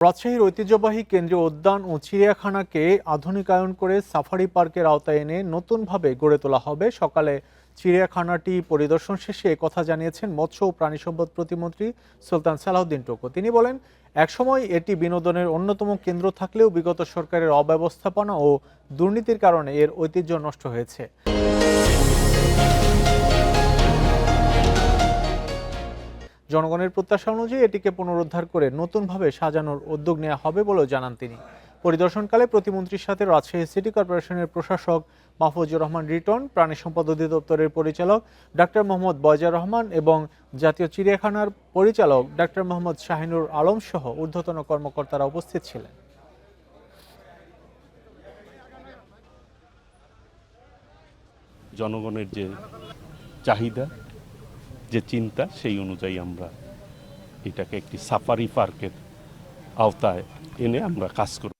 রাজশাহীর ঐতিহ্যবাহী কেন্দ্রীয় উদ্যান ও চিড়িয়াখানাকে আধুনিকায়ন করে সাফারি পার্কের আওতায় এনে নতুনভাবে গড়ে তোলা হবে। সকালে চিড়িয়াখানাটি পরিদর্শন শেষে একথা জানিয়েছেন মৎস্য ও প্রাণী সম্পদ প্রতিমন্ত্রী সুলতান সালাউদ্দিন টোকো। তিনি বলেন, একসময় এটি বিনোদনের অন্যতম কেন্দ্র থাকলেও বিগত সরকারের অব্যবস্থাপনা ও দুর্নীতির কারণে এর ঐতিহ্য নষ্ট হয়েছে। জনগণের প্রত্যাশা অনুযায়ী এটিকে পুনরুদ্ধার করে নতুনভাবে সাজানোর উদ্যোগ নেওয়া হবে বলেও জানান তিনি। পরিদর্শনকালে প্রতিমন্ত্রীর সাথে রাজশাহী সিটি কর্পোরেশনের প্রশাসক মাহফুজুর রহমান রিটন, প্রাণী সম্পদ অধিদপ্তরের পরিচালক ডাক্তার মোহাম্মদ বয়জার রহমান এবং জাতীয় চিড়িয়াখানার পরিচালক ডাক্তার মোহাম্মদ শাহিনুর আলম সহ ঊর্ধ্বতন কর্মকর্তারা উপস্থিত ছিলেন। জনগণের যে চাহিদা, যে চিন্তা, সেই অনুযায়ী আমরা এটাকে একটি সাফারি পার্কের আওতায় এনে আমরা কাজ করব।